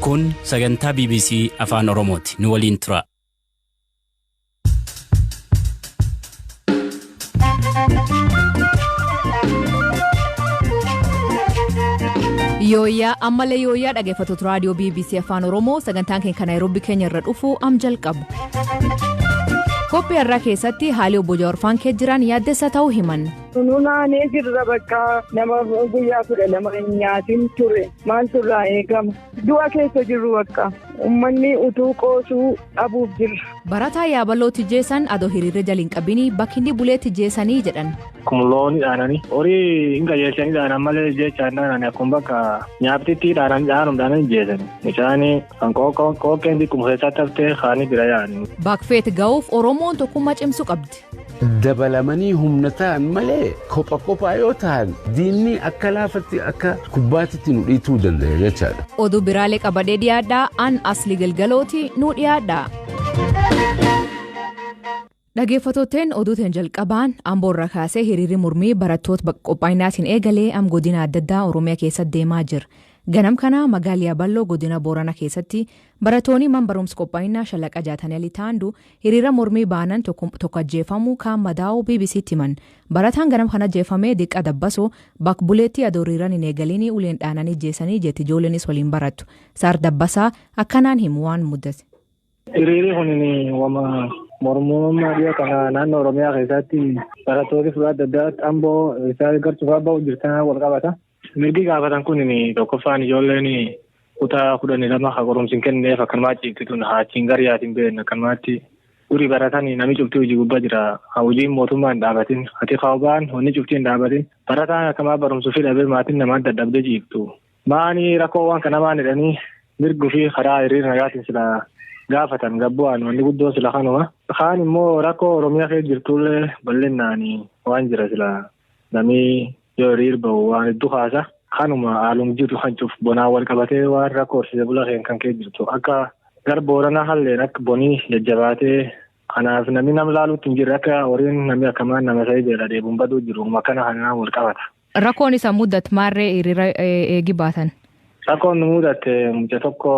Kun sagantaa BBC Afaan Oromooti. Nu waliin tura. Yooyaa ammallee yooyaa dhaggeeffattoota raadiyoo BBC Afaan Oromoo sagantaan keenya Naayiroobii keenya irra dhufu jalqabu. Koppii irraa keessatti haalli obbo Jawaar kee jiran yaaddessa ta'uu himan. Nunaanee jirra bakka nama guyyaa kudha lama nyaatiin ture maaltu irraa eegama du'a keessa jirru bakka uummanni utuu qoosuu dhabuuf jirra. Barataa yaabaloo tijjeessan adoo hiriirri jaliin qabini bakki bulee tijjeessanii jedhan. Kumlooni dhaananii horii hin qajeelchanii dhaanan malee jechaan dhaananii akkuma bakka nyaaptitti dhaanuudhaan jeesani. Isaanii kan qooqeen kumseessaa taftee kaanii bira yaa'anii. Baakfeet ga'uuf Oromoon tokkummaa cimsuu qabdi. Dabalamanii humna ta'an malee kophaa yoo ta'an diinni akka laafatti akka kubbaatitti nu dhiituu danda'a jechaadha. Oduu biraalee qabadee dhiyaadhaa an asli galgalooti nu dhiyaadhaa. Dhaggeeffattootni oduutiin jalqabaan amboorra kaasee hiriirri mormii barattoota qophaa'inaatiin eegalee godina adda addaa Oromiyaa keessatti deemaa jira. Ganam kana magaalaa Balloo godina Boorana keessatti barattoonni man barumsa qophaa'inaa shallaqa jaatanii ta'andu hiriira mormii baanan tokko ajjeefamuu kaan madaa'uu BBC'tti himan. Barataan ganam kana ajjeefamee diqqa dabbasoo bakka buleetti adoo hiriiraan hin eegaliin uleen dhaananii jeessanii jetti ijoolleenis waliin barattu. Saar dabbasaa akkanaan himu waan muddate. Hiriirri kun mormummaa dhiyoo kana naannoo Oromiyaa keessatti barattoonni fuula adda addaatti amboo isaa gartuufaa ba'u jirtan wal qabata. Mirgi gaafatan kun tokkoffaan ijoolleen kutaa 12 haa qorumsiin kenneef akkanumaa ciibsituun haachiin gariyaatiin beekna akkanumaatti durii baratan namni cuftii hojii gubbaa jira. Hojiin mootummaa hin dhaabatin ati kaawbaan honni cuftii hin dhaabatin barataan akkamaa barumsuu fi dhabee maatiin namaan dadhabdee ciibtu. Maanii rakkoowwan kana maan jedhanii mirguu fi karaa hiriira nagaatiin sila gaafatan gabbu'aan wanni guddoon sila kanuma. Kaan immoo rakkoo Oromiyaa keessa jirtullee bal'inaan waan jira sila namni yoo hiriir bahu waan hedduu kaasa. Kanuma haalum jiru kan cuuf bonaa wal qabatee waan rakkoo horsiisee bulaa kan keessa jirtu akka gar Booranaa halleen akka bonii jajjabaatee kanaaf namni nama laaluutti hin jirre akka horiin namni akkamaan nama sa'ii beela deebuun baduu jiru makana kanaa wal qabata. Rakkoon isa muddate maarree hiriira eegi baatan? Rakkoon muddate mucaa tokko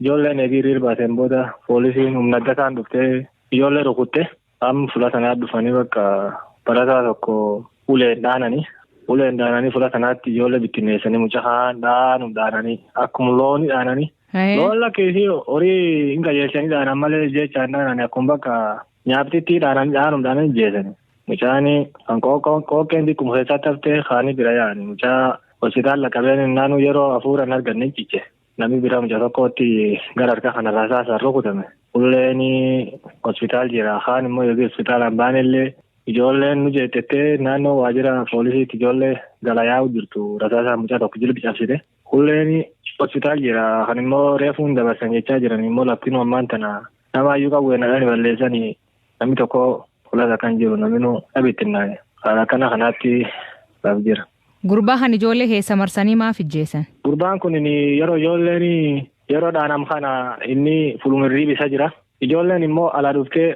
ijoolleen eegi hiriir baateen booda poolisiin humna addataan dhuftee ijoollee rukutte amma fuula sanaa dhufanii bakka barataa tokko uleen dhaananii fuula sanaatti ijoollee bittinneessanii mucaa dhaananii akkuma looni dhaananii. Loon lakkeessi horii hin qajeelchanii dhaanan malee jechaan dhaananii akkuma bakka nyaaptitti dhaanuudhaan jeesani. Mucaanii kan qooqeen kumseessaa taftee kaanii bira yaa'anii mucaa hospitaala qabeen naannoo yeroo hafuuraan arganne ciche. Namni bira mucaa tokkotti gara harka kanarraa saasaan rukutame. Ulleen hospitaal jira. Kaan immoo yookiin hospitaalaan baanellee ijoolleen nu jeetettee naannoo waajjira poolisiitti ijoollee galayaa'u jirtu. Rasaasaa mucaa tokko jilbi cabsite. Ulleen hospitaal jira. Kan immoo reefuun dabarsan jechaa jiran immoo laftiin ammaan tana namaayyuu qabuudhaan balleessanii namni tokko kulata kan jiru namni dhabittinnaa'e. Haala kanaatti laaf jira. Gurbaa kan ijoollee keessa marsanii maaf ijjeessan? Gurbaan kun yeroo ijoolleen yeroo dhaanam kana inni fulumirrii bisa jira. Ijoolleen immoo alaa dhuftee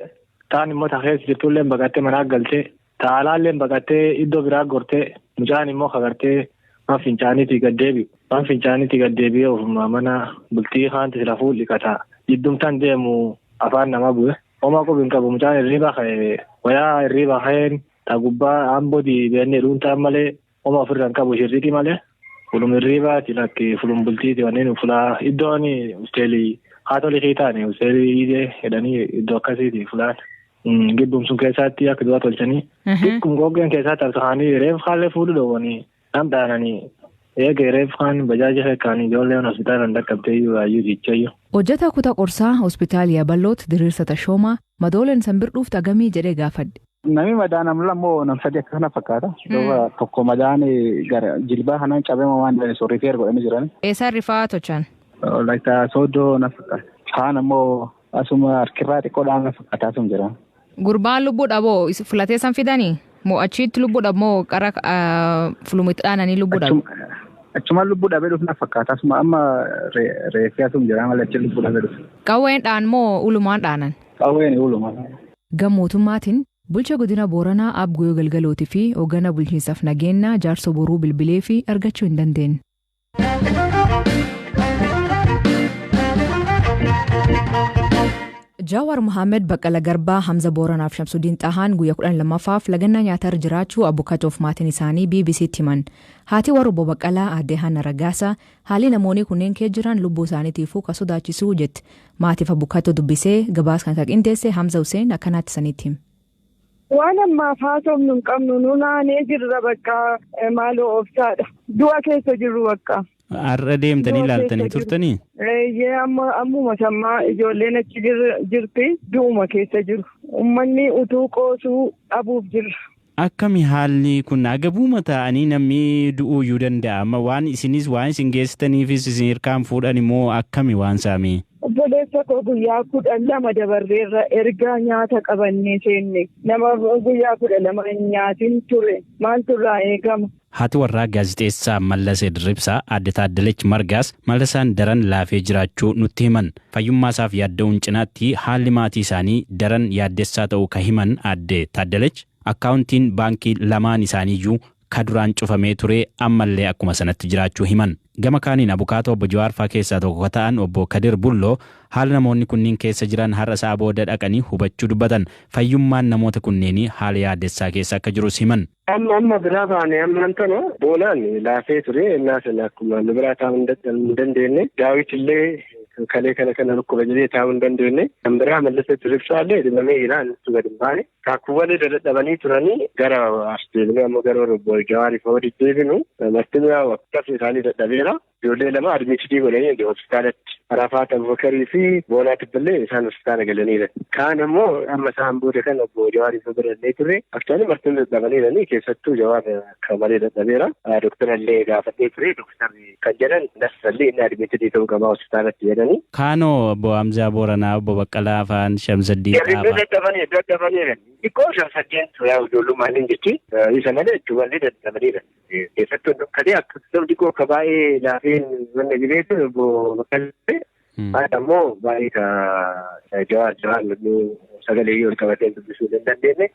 ta'an immoo taa'ees jirtullee baqattee manaa galtee ta'alaallee baqattee iddoo biraa gortee mucaan immoo kagartee waan fincaaniitii gaddeebi'u. Waan fincaaniitii gaddeebi'ee ofumaa mana bultii haanti sila fuul dhiqataa. Jiddumtaan deemu afaan nama bu'e. Homaa qubiin qabu mucaan hirriibaa ka'ee wayaa hirriibaa ka'een gubbaa ambodii beennee dhuuntaan malee. Oma ofirraan qabu shirriiti malee fulum hirriibaati lakki fulum bultiiti wanneen fulaa iddoon hosteelii haatolii hiitaani hosteelii hiitee jedhanii iddoo akkasiiti fulaan gidduun sun keessatti akka du'a tolchanii xiqqum goggeen keessatti absaanii reef haallee fuudhu dhoowwanii nam dhaananii eegee reef kaan bajaaja fekkaanii ijoolleen hospitaalaan dhaqqabtee yaayyuu jichayyuu. Hojjetaa kutaa qorsaa hospitaala Yaabalootti Diriirsa Tashoomaa madooleen sanbirduuf dhagamii jedhee gaafadhe. Nami madaan ammoo nam sadii akka kana fakkaata. Tokko madaan gara jilbaa kanaan cabema waan soorriifii godhanii jiran. Eessaan rifaa tochaan? Laayita sooddoo na fakkaata. Kaan ammoo asuma harkirraa xiqqoodhaan na fakkaataa sun jira. Gurbaan lubbuudha moo filatee san fidanii? Moo achitti lubbuudha moo qara fulumitti dhaananii lubbuudha? Achuma lubbuudha beeluuf na fakkaata. Asuma amma reeffiyaa sun jira malee achi lubbuudha beeluuf. Qawween dhaan moo ulumaan dhaanan? Qawween ulumaan. Gammootummaatiin bulcha godina Booranaa Abguyoo Galgalootii fi hoogganaa bulchiinsaaf nageenyaa Jaarso Boruu bilbilee fi argachuu hin dandeenye. Jawaar Mohaammed Baqqala Garbaa Hamza Booranaaf Shamsuddin Xahaan guyyaa 12ffaaf lagannaa nyaataa irra jiraachuu abukaatoof maatiin isaanii BBC'tti himan. Haati warra obbo Baqqalaa aadde Hanna Ragaasaa haalli namoonni kunneen keessa jiran lubbuu isaaniitiifuu ka sodaachisuu jetti. Maatiif abukaatoo dubbisee gabaas kan qindeesse Hamza Hussein akkanaatti sanitti hima. Waan ammaaf haasofnu hin qabnu nu naanee jirra bakka maaloo obsaadha. Du'a keessa jirru bakka. Har'a deemtanii ilaaltanii turtanii? Ammuma sammaa ijoolleen achi jirti du'uma keessa jiru. Uummanni utuu qoosuu dhabuuf jirra. Akkami haalli kun agabuuma ta'anii namni du'uuyyuu danda'a amma waan isinis waan isin geessitaniifis isin hirkaan fuudhan immoo akkami waan saamee? Obboleessa koo guyyaa 12 dabarreerra ergaa nyaata qabannee seenne nama guyyaa 12 hin nyaatin ture maaltu irraa eegama? Haati warraa gaazexeessaa Mallasee Dirribsaa Aadde Taaddalech Margaas Mallasaan daran laafee jiraachuu nutti himan. Fayyummaa isaaf yaadda'uun cinaatti haalli maatii isaanii daran yaaddessaa ta'uu ka himan Aadde Taaddalech akkaawuntiin baankii lamaan isaaniiyyuu ka duraan cufamee ture ammallee akkuma sanatti jiraachuu himan. Gama kaaniin abukaatoo obbo Jawaar faa keessaa tokko ka ta'an obbo Kadir Bulloo haala namoonni kunniin keessa jiran har'a isaa booda dhaqanii hubachuu dubbatan fayyummaan namoota kunneenii haala yaaddessaa keessa akka jirus himan. Amma biraa baane amma tana boolaan laafee ture innaa sana akkuma biraa taa'uu hin dandeenye daawwitillee kalee kana lukkuba jedhee taa'uu hin dandeenye kan biraa Mallasee Dirribsaallee dhimamee iraan itti gadi hin baane kaakkuwwan dadhabanii turanii gara asdeemnee amma gara obbo Jawaariif wadi deebinu martimee akkas isaanii dadhabeera ijoollee lama admiitii godhanii hospitaalatti Arafaat Abubakarii fi Boonaa Tibbillee isaan hospitaala galaniira. Kaan ammoo amma isaan booda kan obbo Jawaariif birallee turre aktuaalii martimee dadhabaniiranii keessattuu Jawaar akka malee dadhabeera. Dooktarallee gaafadhee ture dooktarri kan jedhan nassallee inni admiitii ta'uu qabaa hospitaalatti jedhanii. Kaanoo obbo Hamzaa Booranaa obbo Baqqalaa faan Shamsuddin Xahaa. Dadhabaniira. Xiqqoo Shamsuddin yaa ijoollummaan hin jechi isa malee ijoollee dadhabaniira. Keessattuu dhokkatee akka xiqqoo akka baay'ee laafeen wanna jireetu obbo Baqqalaa. Haadha immoo baay'ee ka Jawaar sagalee yoo qabatee dubbisuu hin dandeenye.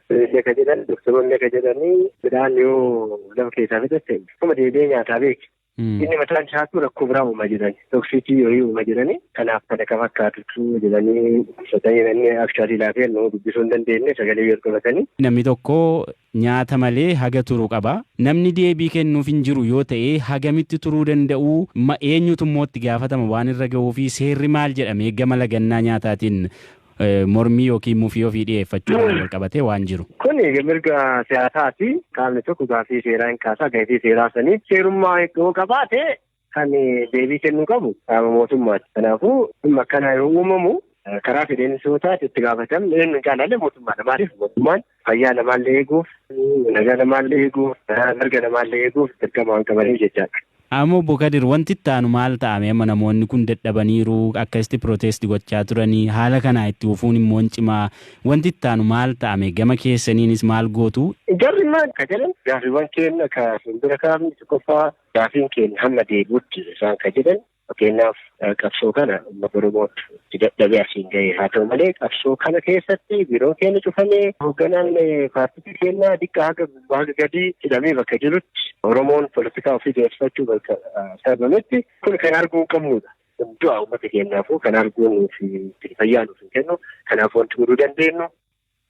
Ka jedhan doktoroonni ka jedhanii midhaan yoo lafa keessaa fidatte akkuma deebi'ee nyaataa beeki. Inni mataan isaatu rakkoo biraa uumaa jiran toksiitii yoo uumaa jiranii kanaaf kana ka fakkaatutu jedhanii ibsatanii akshaalii laafee nu dubbisuu hin dandeenye sagalee yoo qabatanii. Namni tokko nyaata malee haga turuu qaba. Namni deebii kennuuf hin jiru yoo ta'e hagamitti turuu danda'u eenyutu immoo itti gaafatama waan irra gahuu fi seerri maal jedhame gama lagannaa nyaataatiin mormii yookiin mufii ofii dhiyeeffachuu wal qabatee waan jiru. Kun mirga siyaasaati. Qaamni tokko gaafii seeraa hin kaasaa gaafii seeraa sanii seerummaa yoo qabaate kan deebii kennuu qabu qaama mootummaati. Kanaafuu dhimma akkanaa yoo uumamu karaa fedheensootaatti itti gaafatamne eenyu caalaallee mootummaadha. Maaliif mootummaan fayyaa namaallee eeguuf nagaa namaallee eeguuf mirga namaallee eeguuf dirqama waan qabaniif jechaadha. Ammoo obbo Kadir wanti itti aanu maal ta'ame amma namoonni kun dadhabaniiru akkasitti pirootestii gochaa turanii haala kanaa itti ufuun immoo cimaa wanti itti aanu maal ta'ame gama keessaniinis maal gootu? Jarri maal ka jedhan gaafiiwwan keenya ka simbira kaafni qoffaa gaafiin keenya hamma deebi'utti isaan ka jedhan fakkeenyaaf qabsoo kana uummata Oromootti dadhabee asiin ga'e haa ta'u malee qabsoo kana keessatti biiroon keenya cufamee hoogganaan paartii keenya xiqqaa haga gadii hidhamee bakka jirutti Oromoon poolitikaa ofii deemsifachuu bakka sababametti kun kan arguu qabnudha. Du'a uummata keenyaafuu kan arguu fi fayyaa nuuf hin kennu kanaaf wanti godhuu dandeenyu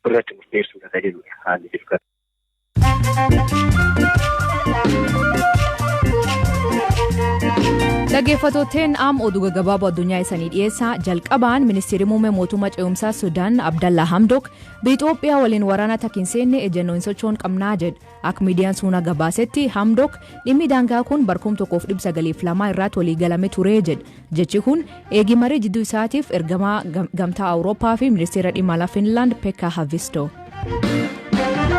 irratti murteessuudha ka jedhudha haalli jiru kana. Dhaggeeffattootni oduu gaggabaaboo addunyaa isanii dhiyeessaa jalqabaan ministeerri muummee mootummaa ce'umsaa Sudaan Abdallaa Hamdok Itoophiyaa waliin waraana takkiin seenne ejjennoo hin sochoon qabnaa jedha. Akka miidiyaan suunaa gabaasetti Hamdok dhimmi daangaa kun barkum 1902 irratti walii galame ture jedha. Jechi kun eegi marii jidduu isaatiif ergamaa gamtaa Awurooppaa fi ministeera dhimma alaa Finlaand Pekka Havisto.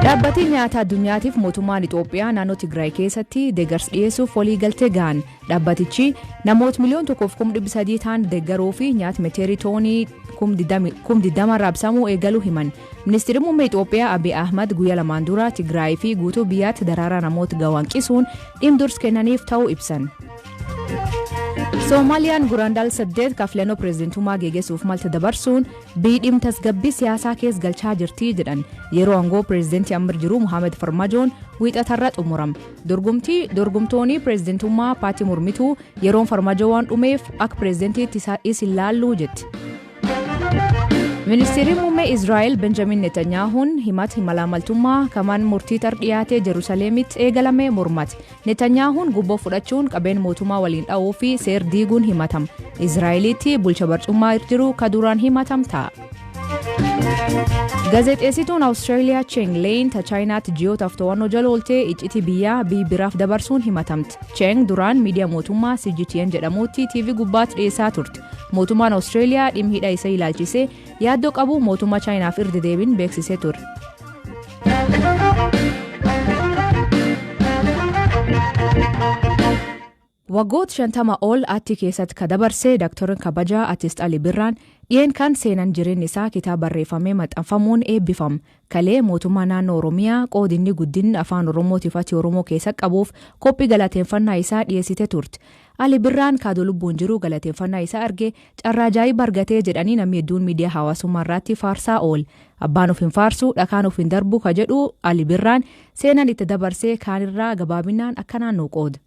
Dhaabbatni nyaata addunyaatiif mootummaan Itoophiyaa naannoo Tigraay keessatti deeggarsa dhiyeessuuf walii galtee ga'an. Dhaabbatichi namoota miliyoona 1.3 ta'an deeggaruu fi nyaata meetirii toonii 20 raabsamuu eegaluu himan. Ministeerri muummee Itoophiyaa Abiy Ahmad guyyaa lamaan dura Tigraay fi guutuu biyyaatti daraaraa namoota gawwaanqisuun dhimdursa kennaniif ta'uu ibsan. Soomaaliyaan guraandal 8 filannoo pireezidantummaa geggeessuuf malta dabarsuun dhimma tasgabbii siyaasaa keessa galchaa jirti jedhan. Yeroo aangoo pireezidantii amma jiru Mohaammed Farmaajoon wiixatarra xumurame. Dorgomtoonni pireezidantummaa paartii mormituu yeroon Farmaajoo waan dhumeef akka pireezidantiitti isa ilaallu jetti. Ministeerri muummee Israa'el Benjamin Netanyahuun himata malaammaltummaa kamaan murtii dhiyaatee Jerusalemitti eegalame mormate. Netanyahuun gubboo fudhachuun qabeen mootummaa waliin dha'uu fi seer diiguun himatama. Israa'elitti bulcha barcummaa jiru ka duraan himatam ta'a. Gaazexeessituun Awustreeliyaa Cheng Lane ta Chaayinaatti ji'ootaaf to'annoo jala ooltee iccitii biyyaa biraaf dabarsuun himatamte. Cheng duraan miidiyaa mootummaa CGTN jedhamuutti TV gubbaatti dhiyeessaa turte. Mootummaan Awustreeliyaa dhimma hidha isa ilaalchisee yaaddoo qabu mootummaa Chaayinaaf irra deebiin beeksisee ture. Waggoota 50 ol atti keessatti ka dabarsee Dr. Kabajaa Artist Ali Birraan dhiyeen kan seenan jireenya isaa kitaaba barreeffamee maxxanfamuun eebbifame. Kalee mootummaa naannoo Oromiyaa qoodinni guddinni afaan Oromootiif ati Oromoo keessa qabuuf qophii galateeffannaa isaa dhiyeessite turte. Ali Birraan kaadoo lubbuun jiru galateeffannaa isaa argee carraa ajaa'ibaa argatee jedhanii namni hedduun miidiyaa hawaasummaa irratti faarsaa oole. Abbaan of hin faarsu dhakaan of hin darbu ka jedhu Ali Birraan seenan itti dabarsee kaanirraa gabaabinaan akka naannoo qooda.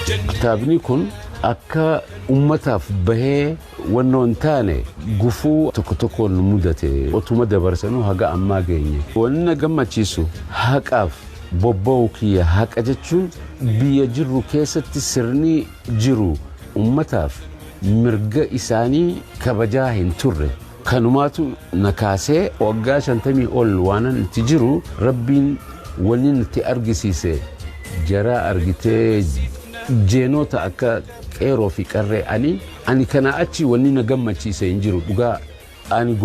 Kitaabni kun akka ummataaf bahee wannoon taane gufuu tokkoon mudate otuma dabarsanuu haga ammaa geenye. Wanna gammachiisu haqaaf bobba'uu kiyya haqa jechuun biyya jirru keessatti sirni jiru ummataaf mirga isaanii kabajaa hin turre. Kanumaatu nakaasee waggaa 50 ol waanan itti jiru rabbiin wanni itti argisiise jara argitee jeenota akka qeeroo fi qarree ani kana achi wanni na gammachiise hin jiru dhugaa ani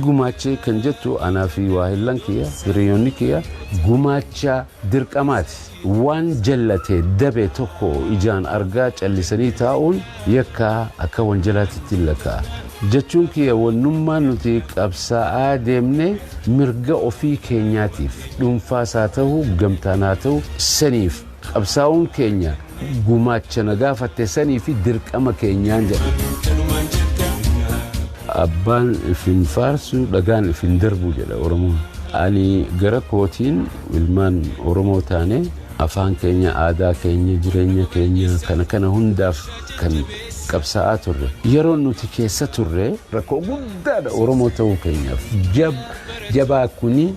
gumaachee kan jettu anaa fi waahillan kiyya hiriyoonni kiyya gumaacha dirqamaati waan jallatee dabe tokko ijaan argaa callisanii taa'uun yakka akka wanjalaatitti lakaa jechuun kiyya wannummaan nuti qabsaa'aa deemne mirga ofii keenyaatiif dhuunfaasaa ta'uu gamtaanaa ta'uu saniif qabsaa'uun keenya gumaacha nagaafatte sanii fi dirqama keenyaan jedha. Abbaan ifin faarsu dhagaan ifin darbu jedha Oromoon. Ani gara kootiin ilmaan Oromoo taane afaan keenya aadaa keenya jireenya keenya kana hundaaf kan qabsaa'aa turre. Yeroo nuti keessa turre rakkoo guddaadha Oromoo ta'uu keenyaaf. Jabaa kuni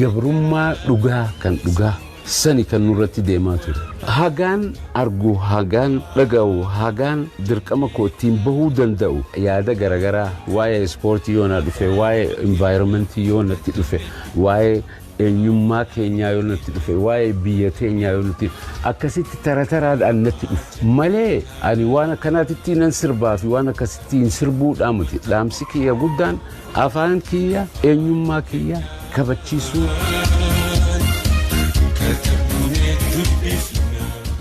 gabrummaa dhugaa kan dhugaa. Sani kan nurratti deemaa ture. Hagaan argu, hagaan dhaga'u, hagaan dirqama kootiin bahuu danda'u yaada garagaraa waa'ee ispoortii yoo na dhufe, waa'ee environmentii yoo natti dhufe, waa'ee eenyummaa keenyaa yoo natti dhufe, waa'ee biyya keenyaa yoo natti akkasitti tarataraadhaan natti dhufe. Malee ani waan akkanaatitti nan sirbaa fi waan akkasitti hin sirbuudhaa miti. Dhaamsi kiyya guddaan afaan kiyya eenyummaa kiyya kabachiisuu.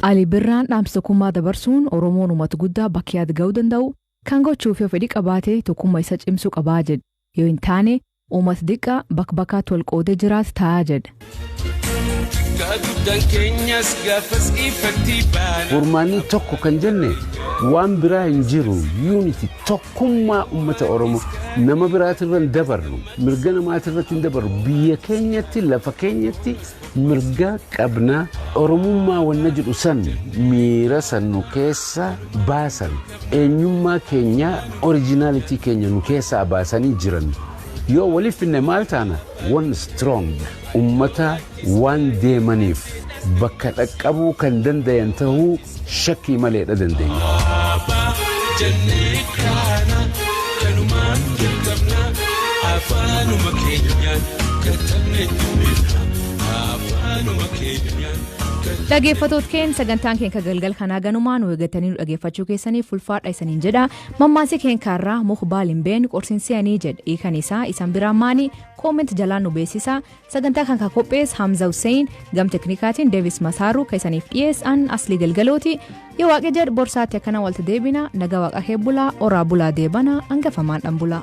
Ali Birraan dhaamsa tokkummaa dabarsuun Oromoon uummata guddaa bakka yaada ga'uu danda'u kan gochuuf yoo fedhii qabaate tokkummaa isa cimsuu qabaa jedha. Yoo hin taane uummata diqqaa bakkaatti wal qoodee jiraatu ta'a jedha. Furmaanni tokko kan jenne waan biraa hin jiru unity tokkummaa uummata Oromoo nama biraatirra hin dabarru mirga namaatirratti hin dabarru biyya keenyatti lafa keenyatti mirga qabna Oromummaa wanna jedhu san miira sannu keessa baasan eenyummaa keenya originality keenya nu keessa baasanii jiran yoo waliif finne maal taana one strong ummata waan deemaniif bakka dhaqqabuu kan dandayan ta'uu shakkii maleedha dandeenya. Dhaggeeffattoota keenya sagantaan keenya galgal kanaa ganumaan nu eeggatanii nu dhaggeeffachuu keessaniif ulfaadha isaniin jedha. Mammaasii keenya kaarraa mukhbaal hin beekne qorsiinsanii jedha. Hiikan isaa isan biraan maanii kooment jalaan nu beeksisa. Sagantaa kan qopheesse Hamza Hussein gam teknikaatiin Deevis Masaaru kan isaniif dhiyeessan Aslii Galgalooti. Yoo waaqni jedhu borsaatti akkana walta deebina nagaa waaqa heebbulaa oraa bulaa deebana hangafamaan dhambulaa.